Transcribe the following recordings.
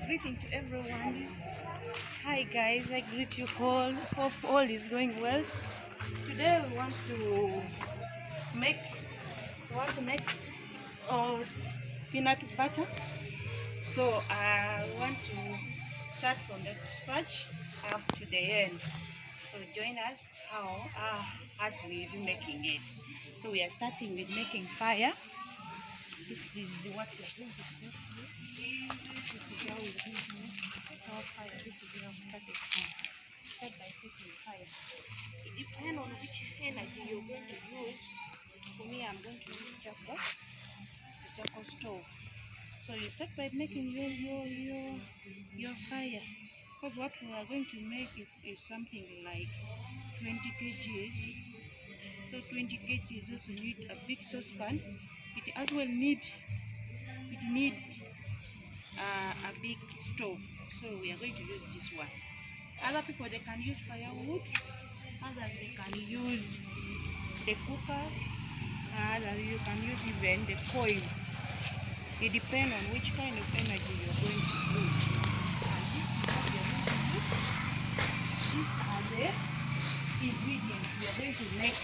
greeting to everyone. Hi guys, I greet you all. Hope all is going well. Today we want to make peanut butter. So I want to start from the scratch up to the end. So join us as we will be making it. So we are starting with making fire. This is what we are going to do. This is how we are going to make our fire. This is how we start by setting fire. It depends on which energy you're going to use. For me, I'm going to use the charcoal stove. So you start by making your fire. Because what we are going to make is something like 20 kgs. So 20 kgs also need a big saucepan. It as well need a big stove. So we are going to use this one. Other people, they can use firewood. Others, they can use the cookers. Others, you can use even the coil. It depends on which kind of energy you're going to use. And this is what we are going to use. These are the ingredients we are going to make.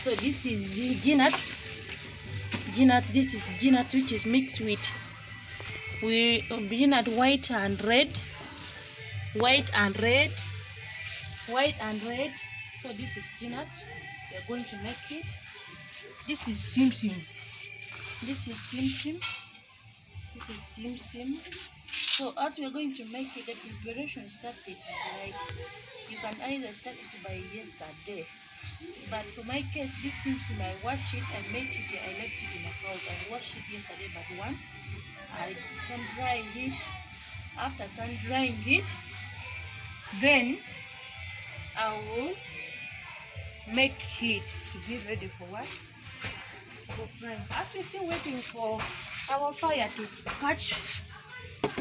So this is peanuts. This is peanut which is mixed with peanut white and red. So this is peanuts. We are going to make it. This is simsim. So as we are going to make it, the preparation started like you can either start it by yesterday. But for my case, this simsim I washed it, I left it in a house. I washed it yesterday, but one I sun dried it. After sun drying it, then I will make it to be ready for what? For frying. As we're still waiting for our fire to catch,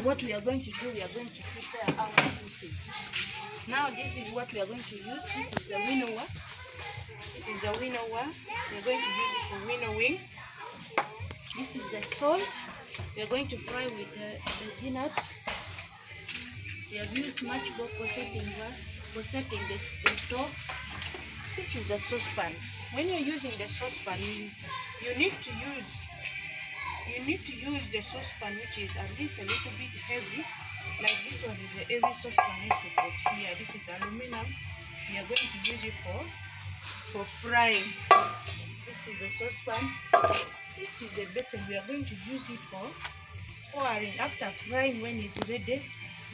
what we are going to do, we are going to prepare our simsim. Now this is what we are going to use. This is the winnower. We are going to use it for winnowing. This is the salt. We are going to fry with the peanuts. We have used matchbox for setting the stove. This is the saucepan. When you're using the saucepan, you need to use the saucepan which is at least a little bit heavy. Like this one is the heavy saucepan if you put here. This is aluminum. We are going to use it for frying. This is the saucepan. This is the basin. We are going to use it for pouring. After frying, when it's ready,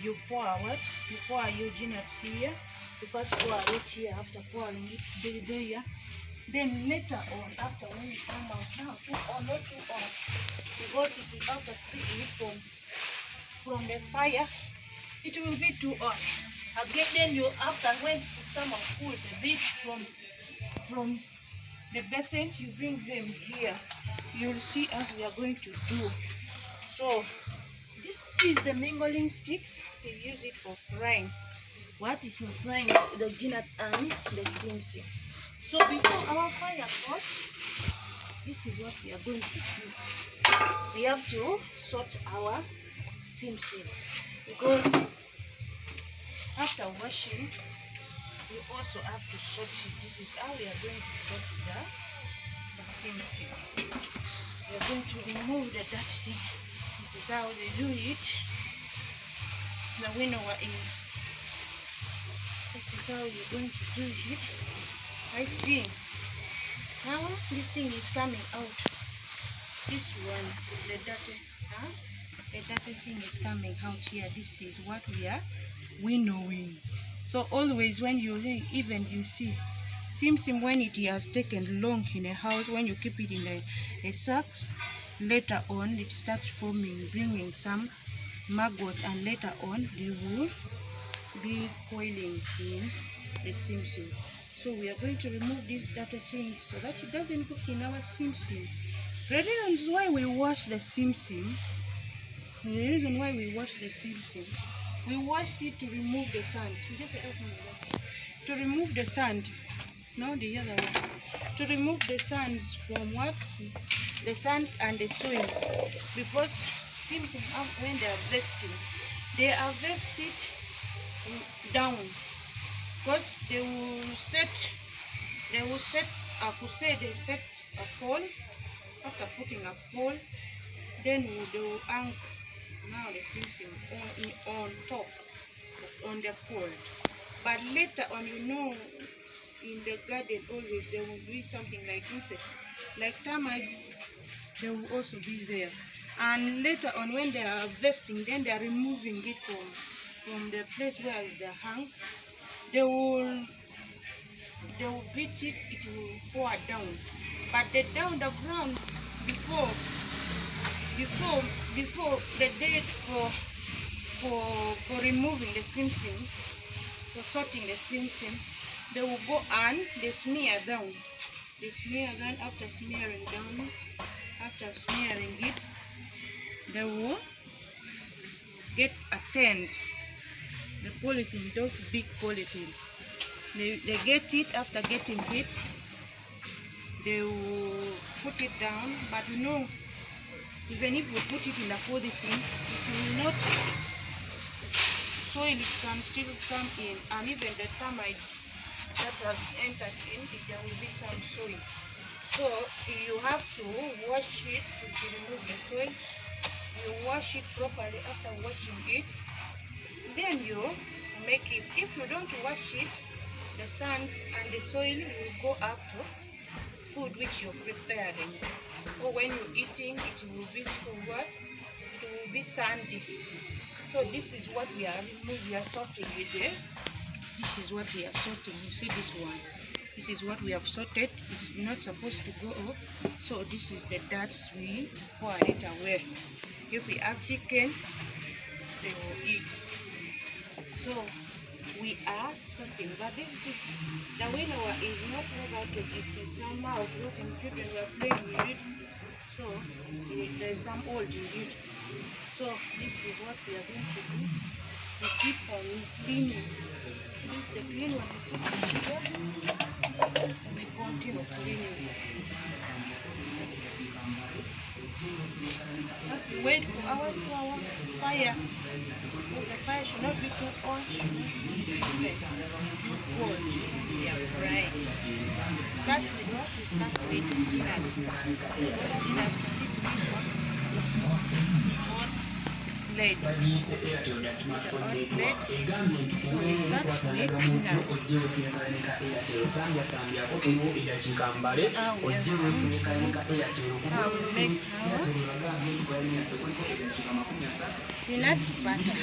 you pour what? You pour your peanuts here. You first pour it here. After pouring it there. Then later on, after when it comes out, now not too hot, because it will after taking it from the fire, it will be too hot. Again, then you after when someone cool a bit from the basins, you bring them here. You'll see as we are going to do. So this is the mingling sticks. We use it for frying. What is for frying? The peanuts and the simsim. So before our fire pots, this is what we are going to do. We have to sort our simsim, because after washing, we also have to sort it. This is how we are going to sort the simsim. We are going to remove the dirty thing. This is how they do it. The winnower in. This is how you're going to do it. I see. Now this thing is coming out. This one, the dirty thing is coming out here. This is what we are winnowing. So always when you see simsim, when it has taken long in a house, when you keep it in a sacks, later on it starts forming, bringing some maggot, and later on they will be coiling in the simsim. So we are going to remove this dirty thing so that it doesn't go in our simsim. The reason why we wash the simsim, we wash it to remove the sand. We just open it to remove the sand. No, the other one. To remove the sands from what? The sands and the soils. Because simsim, when they are resting, they harvest it down, because they will set I could say they set a pole. After putting a pole, then they will hang now the simsim on top on the pole. But later on, you know, in the garden always there will be something like insects, like termites. They will also be there. And later on, when they are harvesting, then they are removing it from the place where they hang. They will beat it. It will pour down. But the ground before the date for removing the simsim, for sorting the simsim, they will go and they smear down. They smear down. After smearing it, they will get a tent. The polythene, those big polythene. They get it. After getting it, they will put it down. But you know, even if we put it in the polythene, it will not, soil can still come in, and even the termites that has entered in, there will be some soil. So you have to wash it to remove the soil. You wash it properly. After washing it, then you make it. If you don't wash it, the sands and the soil will go up to food which you're preparing. Or when you're eating, it will be what? It will be sandy. So this is what we are sorting with there. This is what we are sorting. You see this one. This is what we have sorted. It's not supposed to go up. So this is the dirt we pour it away. If we have chicken, they will eat. So we are sorting. But this is the winnower is not robotic. It is somehow broken. Children were playing with it. So there's some old in it. So this is what we are going to do. We keep on cleaning. This is the clean one. We put it here. We continue cleaning. Have to wait for our fire. Because the fire should not be too hot, should not be too cold. We are frying. Start with what? We start with peanuts. Because peanuts for this big one is hot plate. With the hot plate. So we start with peanuts. How we make our peanut butter.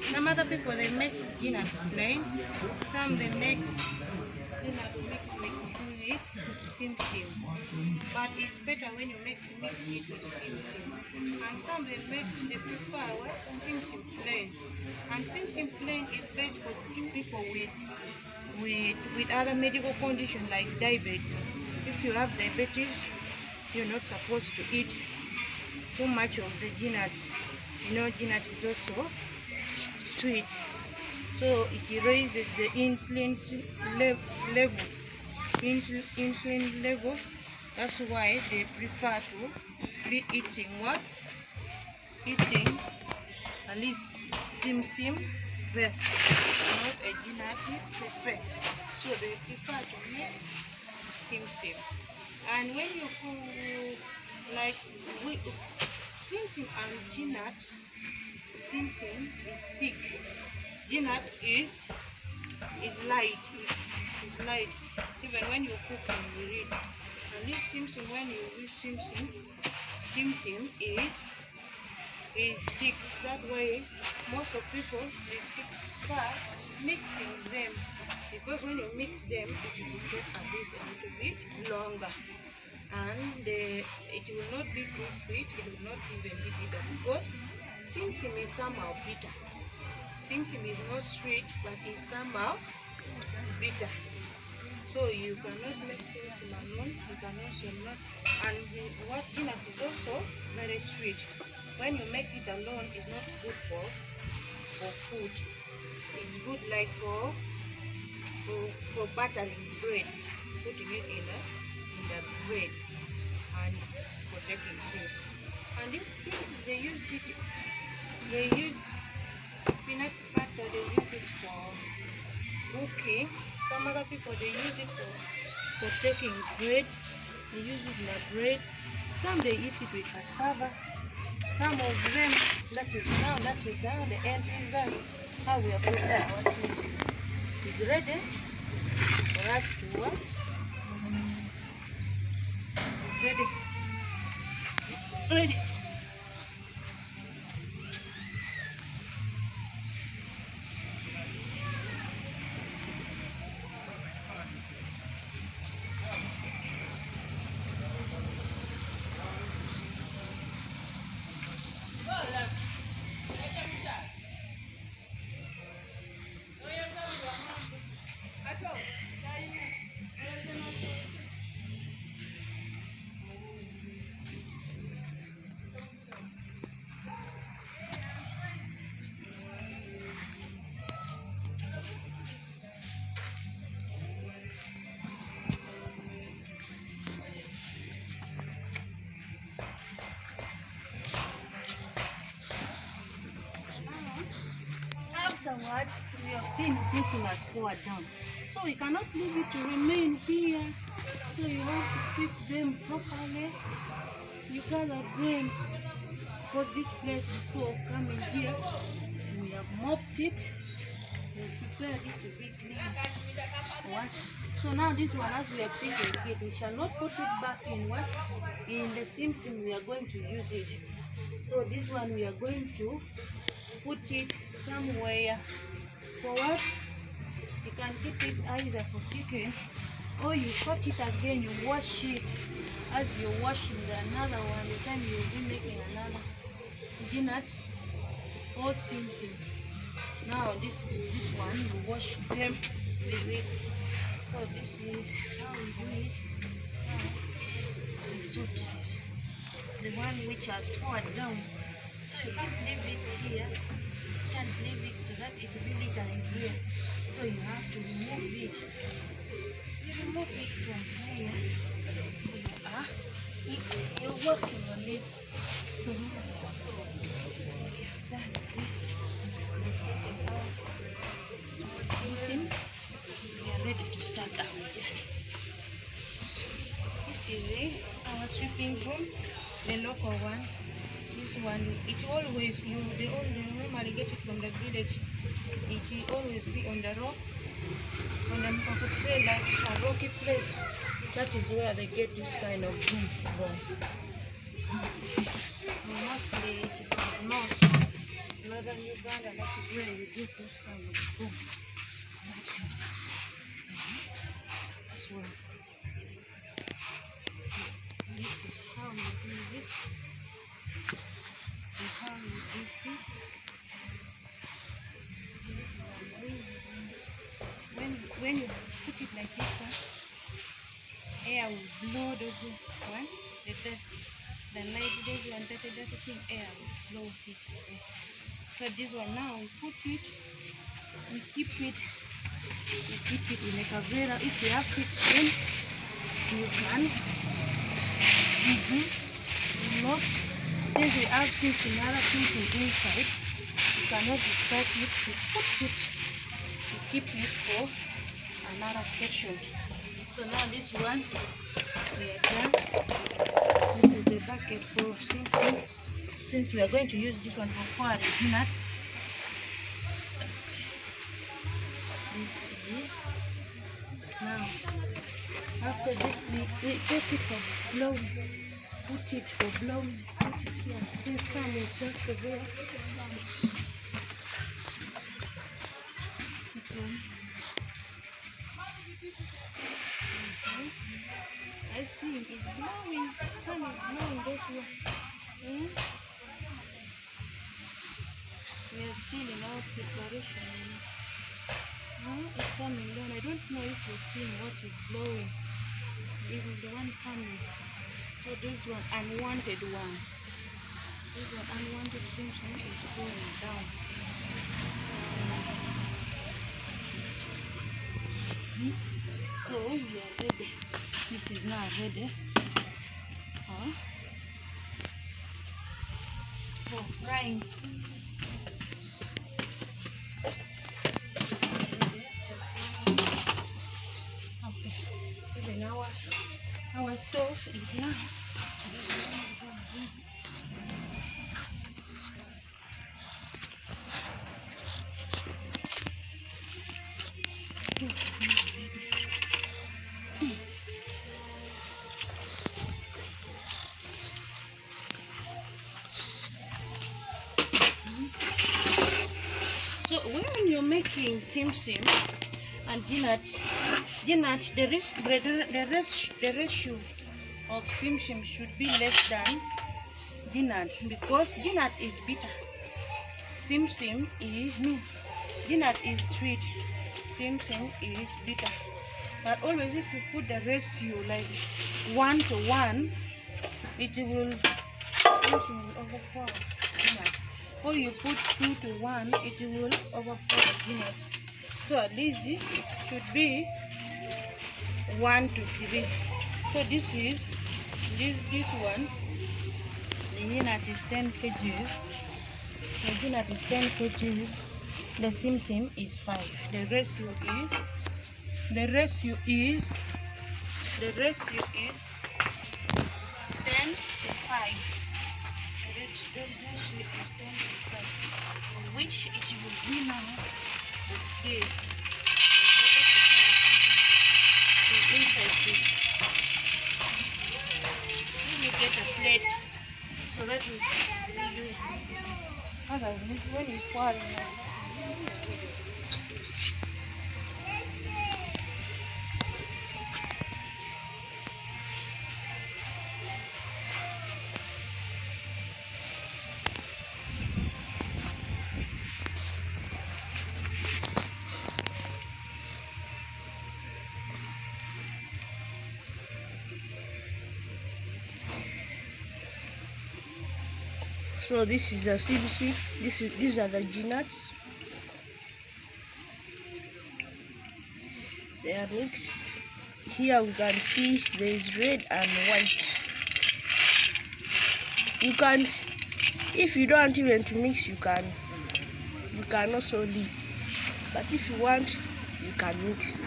Some other people, they make peanuts plain. Some they make peanut mixed with simsim. But it's better when you mix it with simsim. And some they prefer what? Simsim plain. And simsim plain is best for people with other medical conditions like diabetes. If you have diabetes, you're not supposed to eat too much of the peanuts. You know, peanut is also sweet, so it raises the insulin level. That's why they prefer to be eating what? Eating at least simsim first, not a peanut first. So they prefer to eat simsim. And when you like simsim and peanuts, simsim is thick, peanut is light. Is light. Even when you cook and you read. And this simsim, when you use simsim is thick. That way, most of people they prefer mixing them, because when you mix them, it will take at least a little bit longer. And it will not be too sweet, it will not even be bitter, because simsim is somehow bitter. Simsim is not sweet, but it's somehow bitter. So you cannot make simsim alone, you can also not. And what peanut is also very sweet. When you make it alone, it's not good for food. It's good like for buttering bread, putting it in the bread and for taking tea. And this thing, they use peanut butter, they use it for cooking. Some other people, they use it for taking bread. They use it like bread. Some they eat it with cassava. Some of them, that is now the end result. How we have prepared our seeds is ready for us to work. It's ready. Ready. Afterward, we have seen the simsim has poured down. So we cannot leave it to remain here. So you have to sweep them properly. You gather them. Because this place before coming here, we have mopped it. We prepared it to be clean. What? So now this one, as we are taking it, we shall not put it back in what? In the simsim, we are going to use it. So this one we are going to put it somewhere for what? You can keep it either for chicken, or you cut it again, you wash it. As you're washing the another one, the time you'll be making another peanuts or simsim. Now this one, you wash them with it. So this is how we do it. So this is the one which has poured down. So you can't leave it here. You can't leave it so that it will be later in here. So you have to remove it. You remove it from here. You're working on it. So we have done this. We take it out. Simsim. We are ready to start our journey. This is our sweeping broom, the local one. This one, it always, they normally get it from the village. It will always be on the rock. And then I could say like a rocky place. That is where they get this kind of broom from. Mostly from northern Uganda, that is where you get this kind of broom. This one. This is how you do it. And how you do it. When you put it like this one, air will blow those one, the light, those one, that thing, air will blow it. So this one now we put it, we keep it in a cavera. If you have it, then you can. Not since we have things in other things inside, you cannot discard it. You put it, you keep it for another section. So now this one we are done. This is the bucket for simsim. Since we are going to use this one for pouring peanuts. Now after this we take it for blowing. Put it for blowing. Put it here. Since sun is not severe. I see it's blowing. Sun is blowing this way. We are still in our preparation. It's coming down. I don't know if you're seeing what is blowing. Even the one coming. So this one, unwanted one. This one, unwanted simsim is going down. So we are ready. This is now ready. for frying. Okay, even our stove is now. So when you're making sim and dinat, the ratio of sim should be less than dinat, because dinat is bitter. Sim is dinat is sweet. Sim is bitter. But always if you put the ratio like 1 to 1, it will overpower dinat. Or you put 2 to 1, it will overpower dinat. So at least it should be 1 to 3. So this is this one. The dinat is 10 kgs. The dinat is 10 kgs. The sim is 5. The ratio is 10 to 5. The ratio is 10 to 5, which it will be now. Okay. Let me get a plate so that we use. Otherwise, when it's pouring. So this is a CBC. These are the GNuts. They are mixed. Here we can see there is red and white. You can, if you don't even to mix, you can also leave. But if you want, you can mix.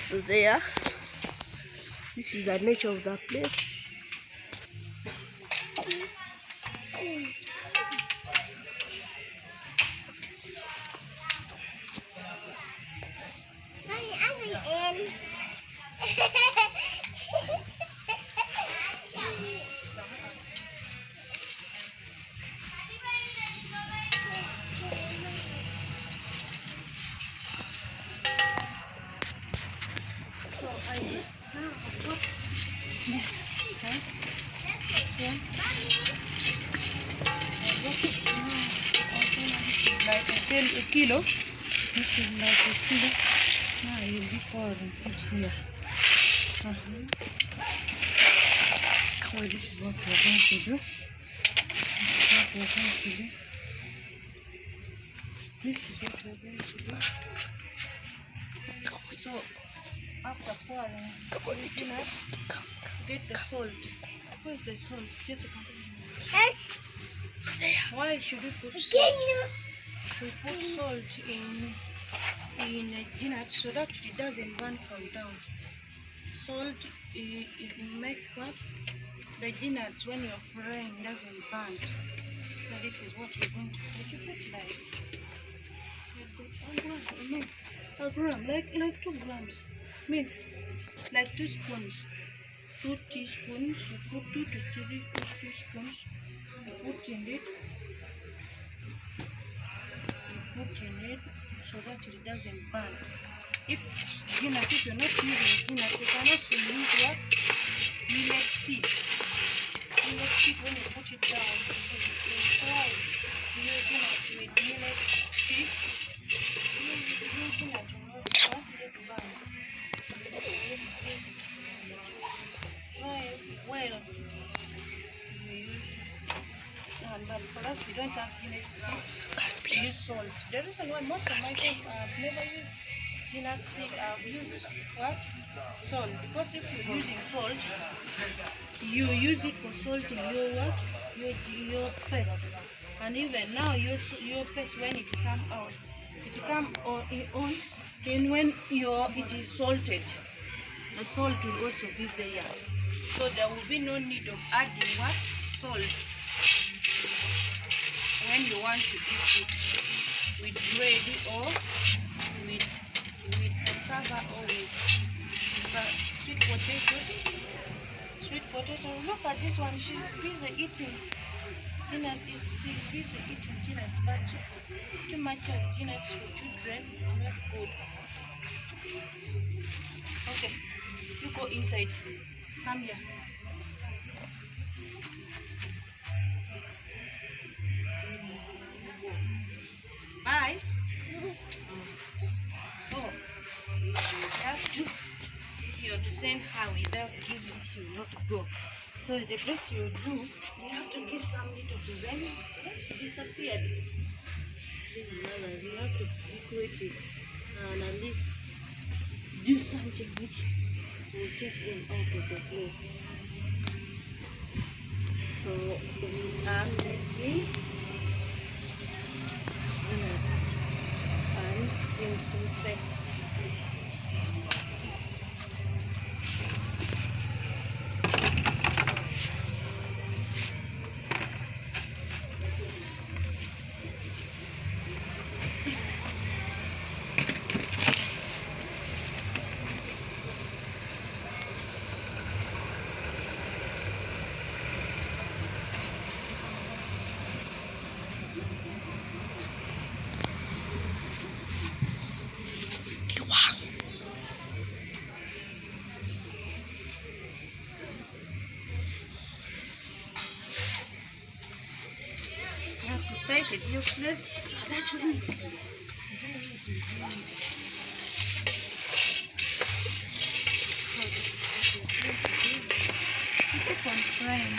So there, this is the nature of the place. So I now put this is like a kilo. This is like a kilo. Now I will be pouring it here. So this is what we are going to do. This is what we are going to do. So after pouring, get the salt. Where is the salt? Jessica. Yes. Why should we put salt? We put salt in the dinner so that it doesn't burn from down. Salt it make what the dinner when you're frying doesn't burn. So this is what you're going to put. You put like a gram, like 2 grams. I mean, like 2 spoons, 2 teaspoons. You put 2 to 3 teaspoons. You put in it. So that it doesn't burn. If you're not using peanut, you can also use what? Millet seed. Millet seed, when you put it down, you try using it with millet seed. Using it will not get burned. Well, one, but for us, we don't have peanut seed. We use salt. The reason why most of my friends never use peanut seed, use what? Salt. Because if you're using salt, you use it for salting your what? Your paste. And even now, your paste, when it come out, it come on and when it is salted, the salt will also be there. So there will be no need of adding what? Salt when you want to eat it with bread or with cassava or with sweet potatoes. Sweet potato. Look at this one. She's busy eating peanuts. She's busy eating peanuts, but too much of peanuts for children not good. Okay, you go inside. Come here. Bye. So you have to, if you are to send her without giving, she will not go. So the best you do, you have to give some little to them. She disappeared. You have to be creative and at least do something which will chase them out of the place. So we are making and Simpson paste. You have to tighten your place so that when you keep on frying.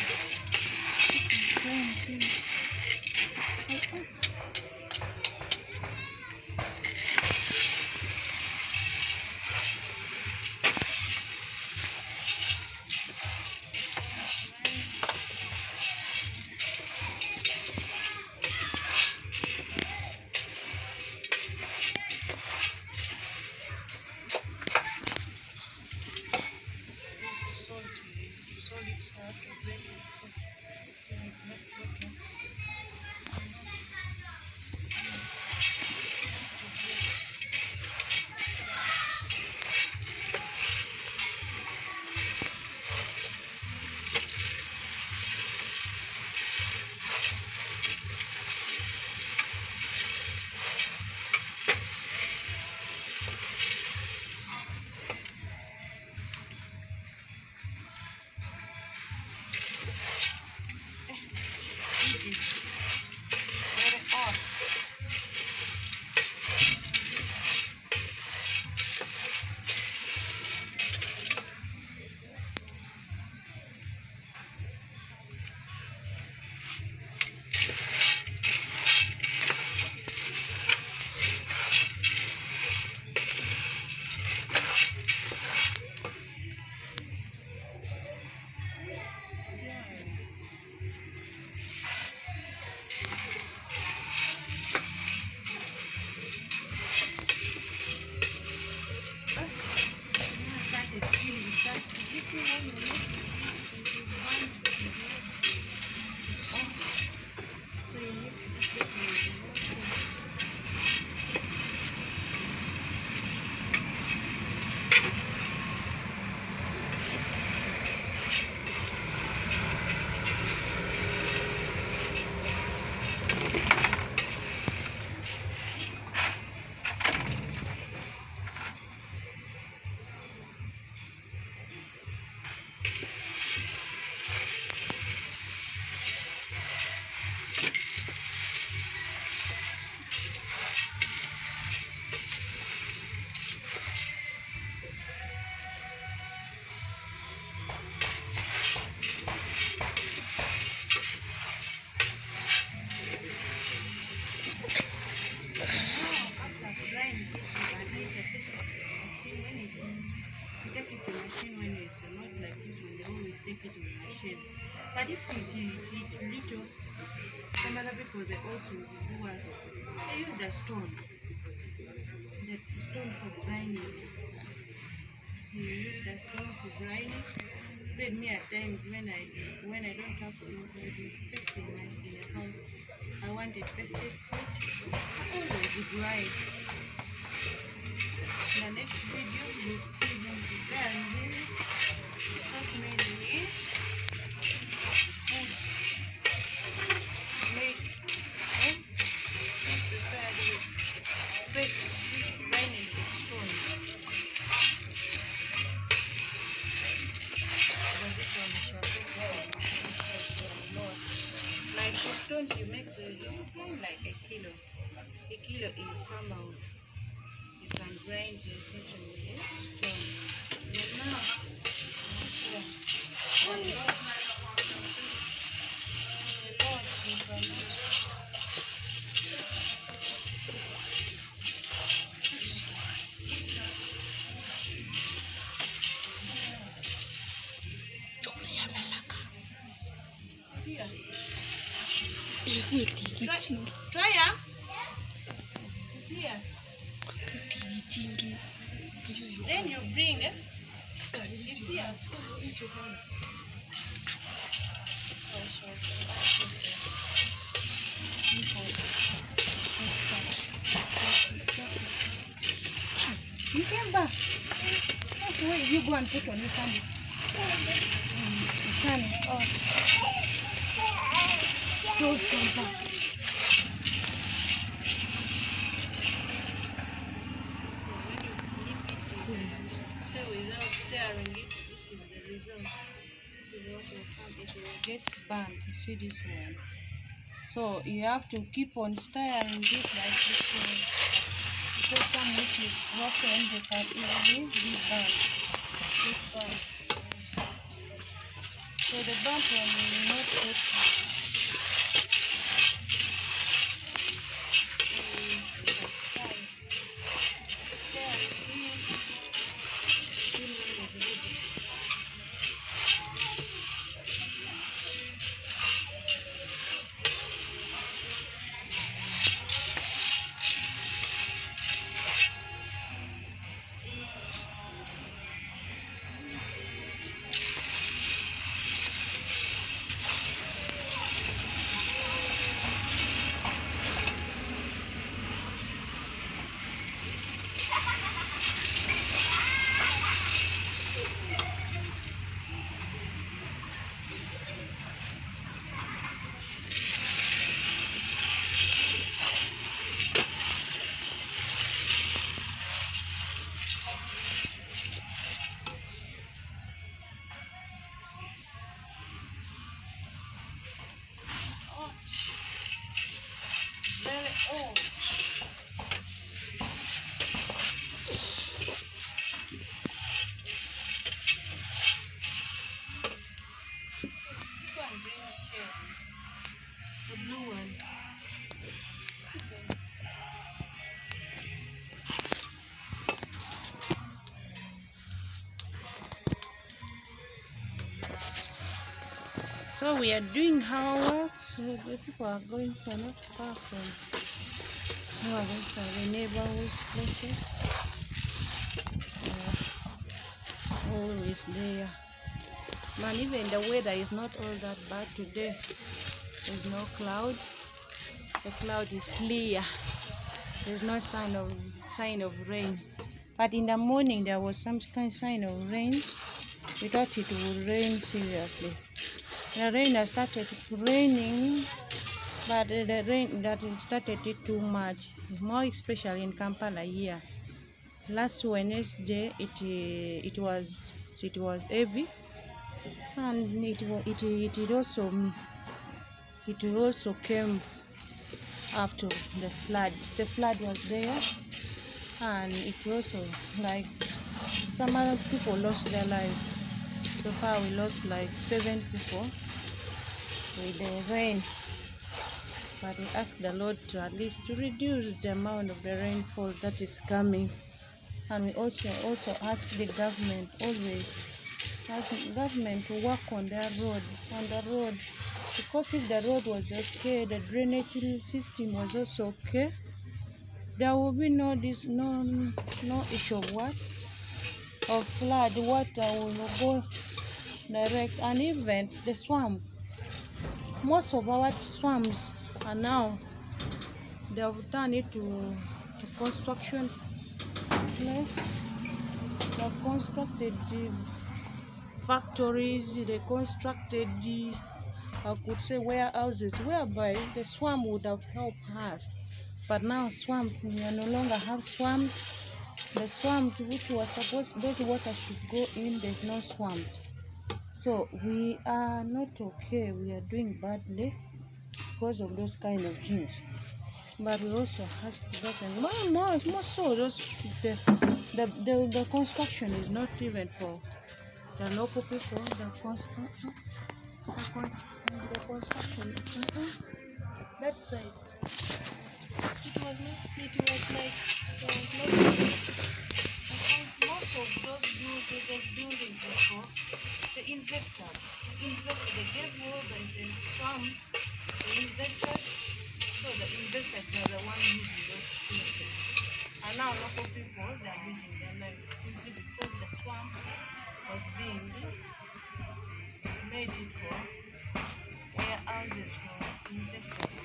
But if it's little, some other people they also do what? They use the stones. The stone for grinding. You use the stone for grinding. Even me at times when I don't have silk, I do paste in a house. I want a pasted food. I always grind. In the next video you'll see them preparing sauce made with food made and prepared with paste grinding with stone. But this one is shall take a lot. Like the stones you make you find like a kilo. A kilo is somehow you can grind your section with a stone. But now a lot you can do. Try ya. It's here. Then you bring it. It's here. Use your hands. You came back. Okay, wait, you go and put on your sandal. The sun is off. Close come back. So when you keep it stay without stirring it, this is the result. This is what will come. It will get burnt. You see this one. So you have to keep on stirring it like this because some which is rotten they can easily be burnt. So the burnt one will not get very old. Go and bring a chair. The blue one. So we are doing our work. So the people are going for not far from. So these are the neighborhood places. Always there. Man, even the weather is not all that bad today. There's no cloud. The cloud is clear. There's no sign of rain. But in the morning there was some kind of sign of rain. We thought it would rain seriously. The rain has started raining, but the rain that started it too much, more especially in Kampala here. Last Wednesday it was heavy, and it also came after the flood. The flood was there, and it also like some other people lost their life. So far we lost like 7 people with the rain. But we ask the Lord to at least to reduce the amount of the rainfall that is coming. And we also ask the government always government to work on their road, because if the road was okay, the drainage system was also okay, there will be no issue of what, of flood. Water will go direct. And even the swamp, most of our swamps are now, they have turned it to construction place. They have constructed the factories, they constructed the, I could say, warehouses, whereby the swamp would have helped us. But now swamp, we no longer have swamp. The swamp which was supposed, those water should go in, there's no swamp. So we are not okay, we are doing badly because of those kind of things. But we also has to get, and more so those the construction is not even for the local people. The construction that side, it was like most of those buildings before, the investors invested, they gave all the swamp, the investors, so the investors, they're the ones using those places. And now local people, they're losing their lives simply because the swamp was being made for warehouses for investors.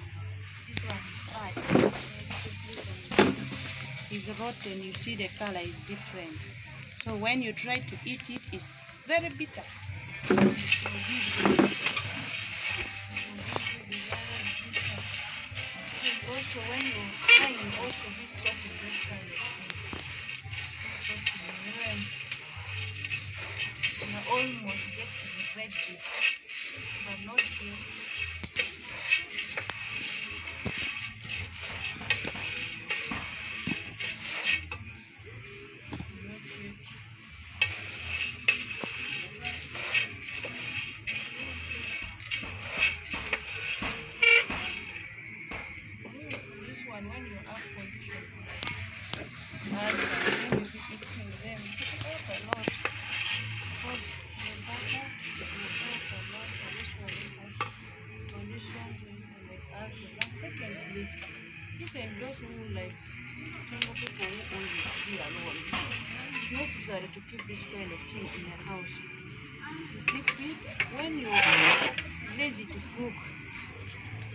This one is bad. This one is rotten. You see the color is different. So when you try to eat it, it's very bitter. Also, when you're trying, also this stuff is this kind of thing. You're almost getting ready, but not yet. This one, when you have conditions like when you be eating them, it help a lot. Because the butter will help a lot for this one, conditions like acid. And secondly, even those who like single people who only be alone, it's necessary to keep this kind of thing in your house. You keep it when you're lazy to cook.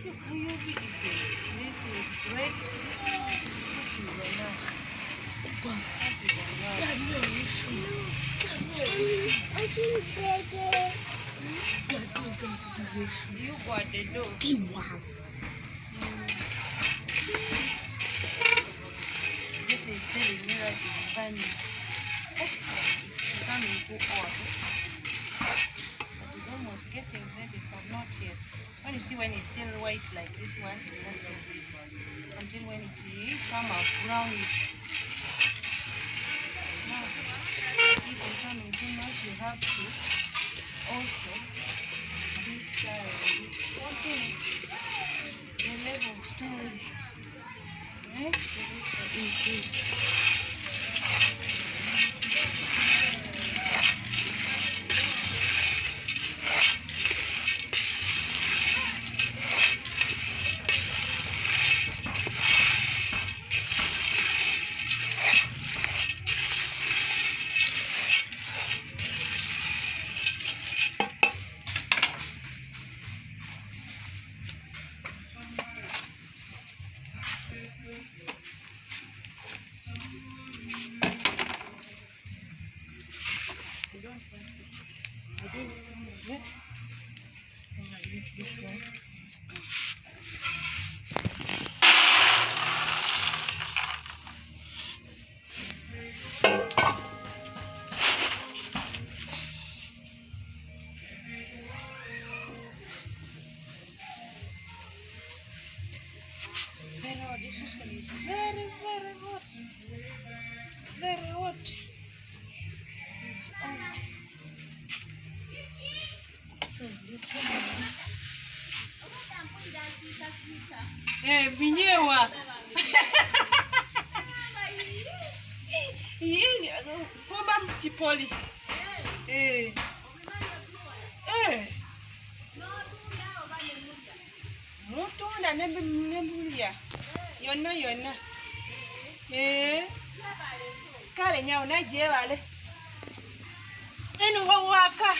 Look how you'll be eating this with bread. You got the door. This is telling me that it's funny. It's coming to order. But it's almost getting ready, but not yet. When you see when it's still white like this one, it's not yet ready. Until when it is somehow brownish. Now, if it's coming too much, you have to also this style. The level of style. Okay? So this will increase. This one. Very hot. This is very hot. Very hot. It's hot. So this one. Vinyewa. Former Chipoli. Mutunda nebulya yonna. Kale nyawo najebale enu wawaka.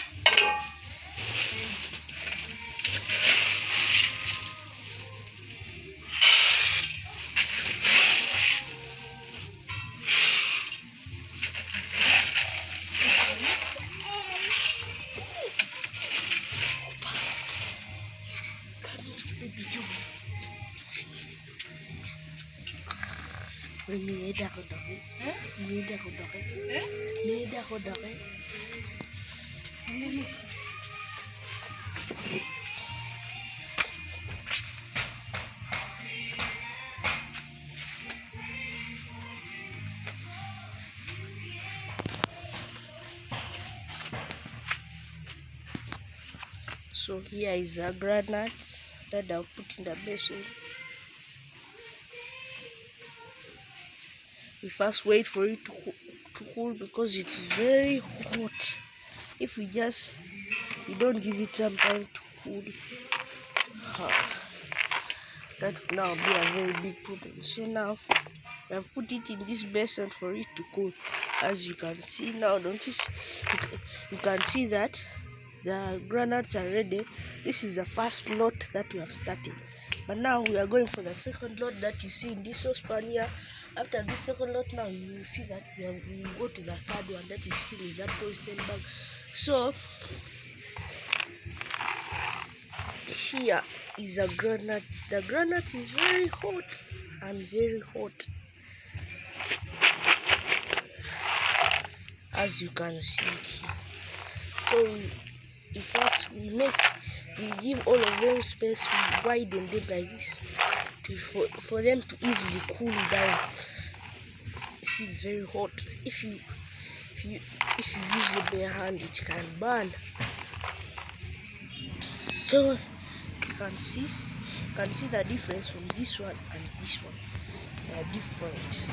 So here is a granite that I'll put in the basin. We first wait for it to cool because it's very hot. If we don't give it some time to cool, that will now be a very big problem. So now I've put it in this basin for it to cool. As you can see now, don't you see? You can see that the granites are ready. This is the first lot that we have started, but now we are going for the second lot that you see in this saucepan here. After this second lot, now you will see that we will go to the third one that is still in that polythene bag. So here is a granite. The granite is very hot and very hot, as you can see it here. So we give all of them space. We widen them like this for them to easily cool down. This is very hot. If you use your bare hand, it can burn. So you can see the difference from this one and this one. They are different.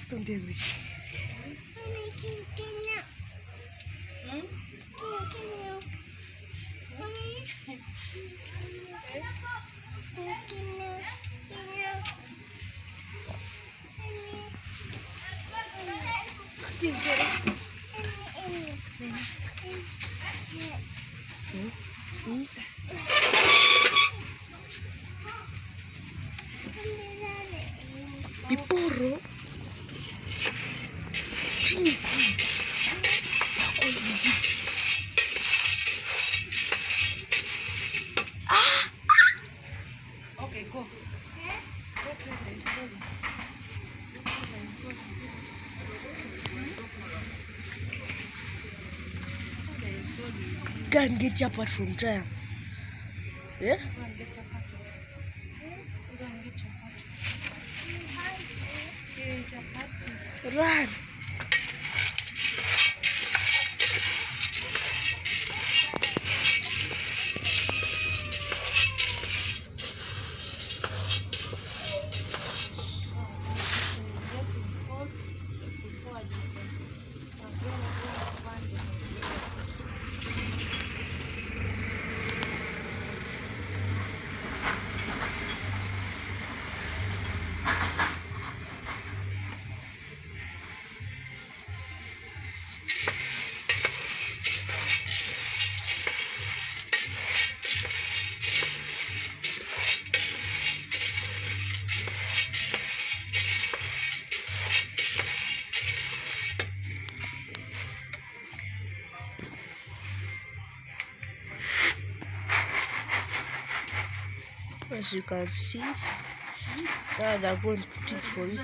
Don't tell me. Piporo. Okay, go. Go and get your part from Triumph. Yeah? Go and get your part. Go and get your part. Run. As you can see, now they're going to put it for you.